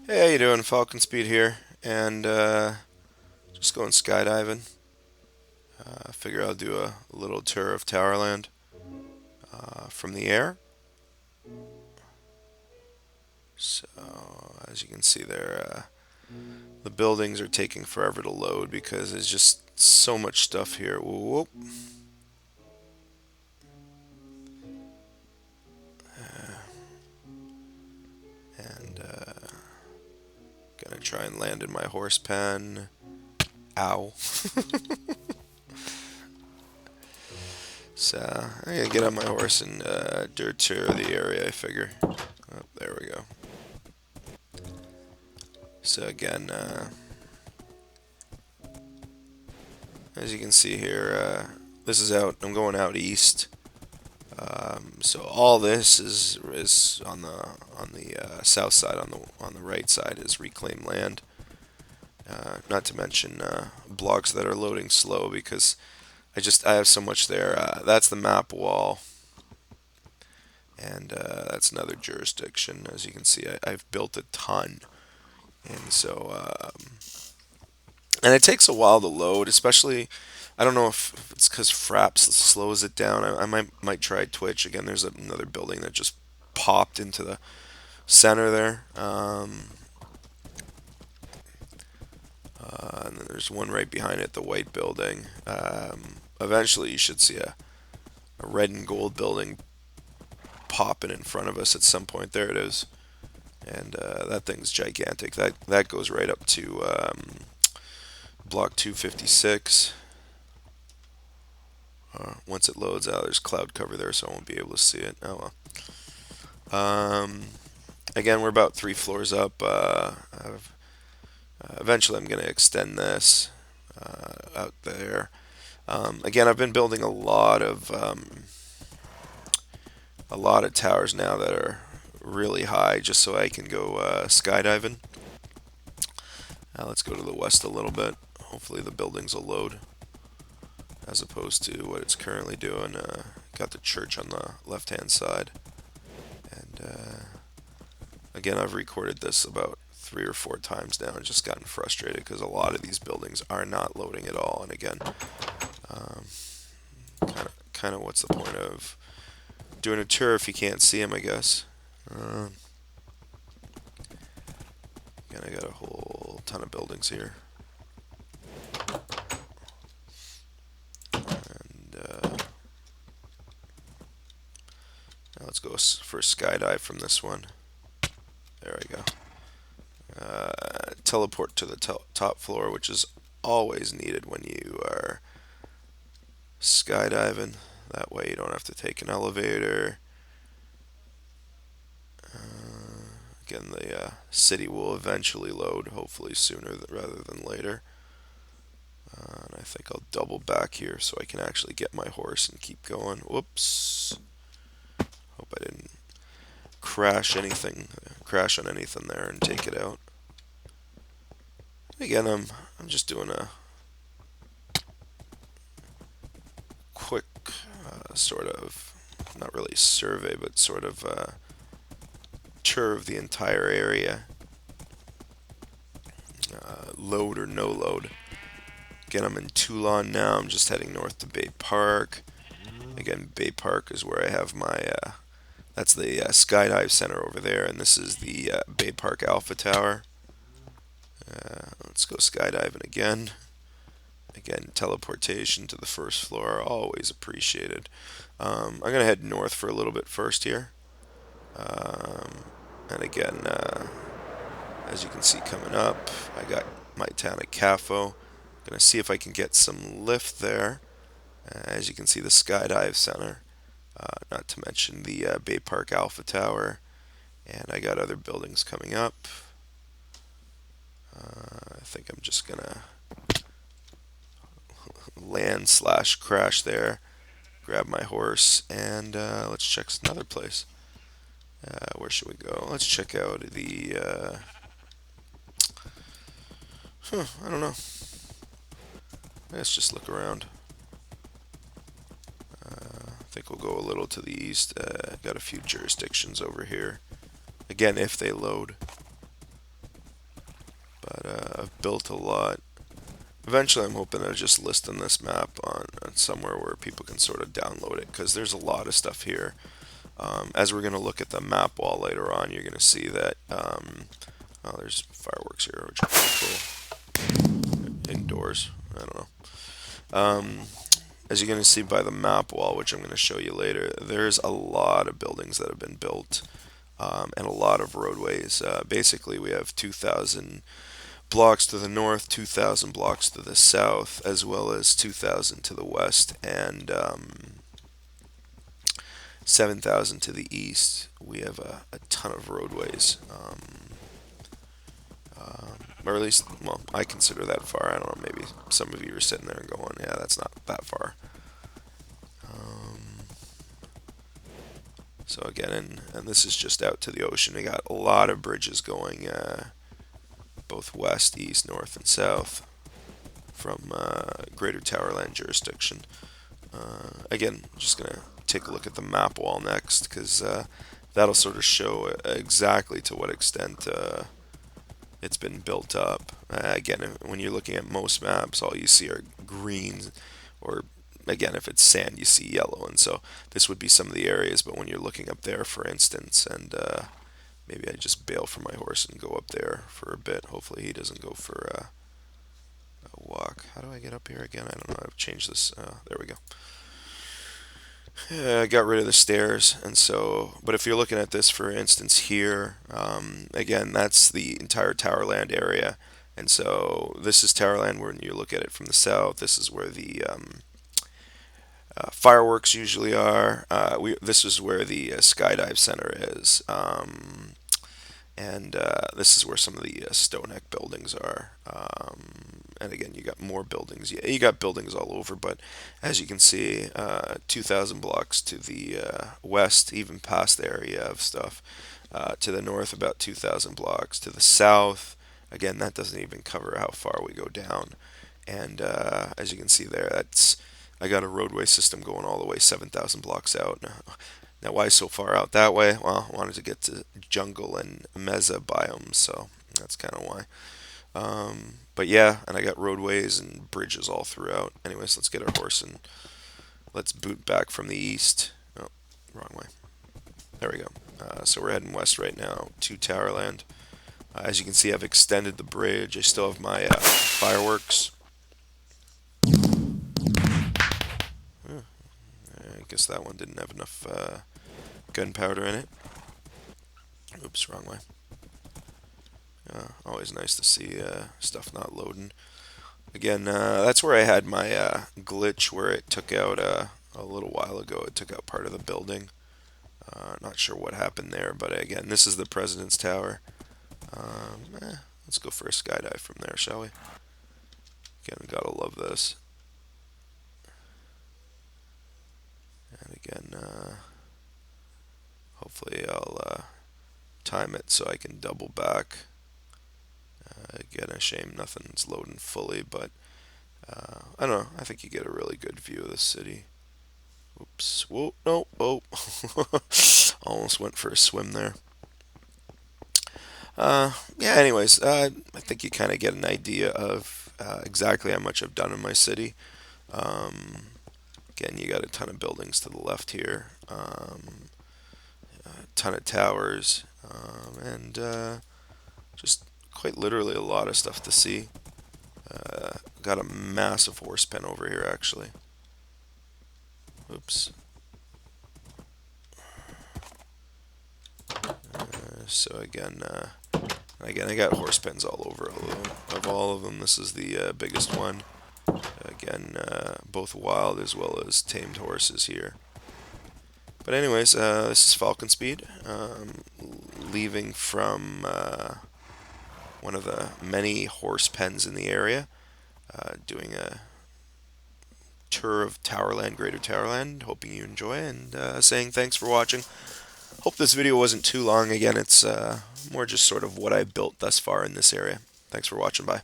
Hey, how you doing? Falcon Speed here, and just going skydiving. I figure I'll do a little tour of Towerland from the air. So, as you can see there, the buildings are taking forever to load because there's just so much stuff here. Whoop. And gonna try and land in my horse pen. Ow. So, I'm gonna get on my horse and do a tour of the area, I figure. Oh, there we go. So again, as you can see here, this is out. I'm going out east. So all this is on the south side. On the right side is reclaimed land. Not to mention blocks that are loading slow because I have so much there. That's the map wall, and that's another jurisdiction. As you can see, I've built a ton, and and it takes a while to load, especially. I don't know if it's because Fraps slows it down. I might try Twitch again. There's another building that just popped into the center there, and then there's one right behind it, the white building. Eventually, you should see a red and gold building popping in front of us at some point. There it is, and that thing's gigantic. That goes right up to block 256. Once it loads out, there's cloud cover there, so I won't be able to see it. Oh well. Again, we're about 3 floors up. Eventually, I'm going to extend this out there. Again, I've been building a lot of towers now that are really high, just so I can go skydiving. Let's go to the west a little bit. Hopefully, the buildings will load as opposed to what it's currently doing. Got the church on the left-hand side, and again, I've recorded this about 3 or 4 times now and just gotten frustrated because a lot of these buildings are not loading at all. And again, kind of what's the point of doing a tour if you can't see them, I guess. Uh, Again, I got a whole ton of buildings here. And now let's go for a skydive from this one. There we go. Teleport to the top floor, which is always needed when you are skydiving. That way you don't have to take an elevator. Again, the city will eventually load, hopefully sooner rather than later. And I think I'll double back here so I can actually get my horse and keep going. Whoops. Hope I didn't crash on anything there and take it out. Again, I'm just doing a quick sort of, not really survey, but sort of tour of the entire area. Load or no load. Again, I'm in Toulon now. I'm just heading north to Bay Park. Again, Bay Park is where I have my. That's the skydive center over there, and this is the Bay Park Alpha Tower. Let's go skydiving again. Again, teleportation to the first floor, always appreciated. I'm gonna head north for a little bit first here, and again, as you can see coming up, I got my town of Cafo. Gonna see if I can get some lift there. As you can see, the skydive center, not to mention the Bay Park Alpha Tower, and I got other buildings coming up. I think I'm just gonna land slash crash there, grab my horse, and let's check another place. Where should we go? Let's check out the. I don't know. Let's just look around. I think we'll go a little to the east. Got a few jurisdictions over here. Again, if they load. But I've built a lot. Eventually, I'm hoping to just list on this map on somewhere where people can sort of download it, because there's a lot of stuff here. As we're going to look at the map wall later on, you're going to see that oh, there's fireworks here, which are pretty cool. Indoors, I don't know. Um, as you're going to see by the map wall, which I'm going to show you later, there's a lot of buildings that have been built, and a lot of roadways. Basically, we have 2,000 blocks to the north, 2,000 blocks to the south, as well as 2,000 to the west, and 7,000 to the east. We have a ton of roadways, or at least, well, I consider that far. I don't know, maybe some of you are sitting there and going, yeah, that's not that far. So again, and this is just out to the ocean. We got a lot of bridges going both west, east, north, and south from Greater Towerland jurisdiction. Again, just going to take a look at the map wall next, because that'll sort of show exactly to what extent it's been built up. Again, when you're looking at most maps, all you see are greens, or again, if it's sand, you see yellow, and so this would be some of the areas. But when you're looking up there, for instance, and maybe I just bail from my horse and go up there for a bit. Hopefully he doesn't go for a walk. How do I get up here again? I don't know. I've changed this. There we go. Yeah, I got rid of the stairs, and so, but if you're looking at this, for instance, here, again, that's the entire Towerland area, and so this is Towerland when you look at it from the south. This is where the fireworks usually are. This is where the skydive center is, and this is where some of the stone neck buildings are. And again, you got more buildings. Yeah, you got buildings all over, but as you can see, 2,000 blocks to the west, even past the area of stuff. To the north, about 2,000 blocks. To the south, again, that doesn't even cover how far we go down. And as you can see there, that's I got a roadway system going all the way 7,000 blocks out. Now, why so far out that way? Well, I wanted to get to jungle and mesa biomes, so that's kind of why. But yeah, and I got roadways and bridges all throughout. Anyways, let's get our horse and let's boot back from the east. Oh, wrong way. There we go. So we're heading west right now to Towerland. As you can see, I've extended the bridge. I still have my fireworks. I guess that one didn't have enough gunpowder in it. Oops, wrong way. Always nice to see stuff not loading. Again, that's where I had my glitch where it took out a little while ago. It took out part of the building. Not sure what happened there, but again, this is the President's Tower. Let's go for a skydive from there, shall we? Again, gotta love this. And again, hopefully I'll time it so I can double back. Again, a shame nothing's loading fully, but I don't know. I think you get a really good view of the city. Oops. Whoa, no. Oh. Almost went for a swim there. Yeah, anyways, I think you kind of get an idea of exactly how much I've done in my city. Again, you got a ton of buildings to the left here, a ton of towers, and just quite literally a lot of stuff to see. Got a massive horse pen over here, actually. Oops. So again, I got horse pens all over. Of all of them, this is the biggest one. Again, both wild as well as tamed horses here. But anyways, this is Falcon Speed, leaving from one of the many horse pens in the area, doing a tour of Towerland, Greater Towerland, hoping you enjoy, and saying thanks for watching. Hope this video wasn't too long. Again, it's more just sort of what I built thus far in this area. Thanks for watching. Bye.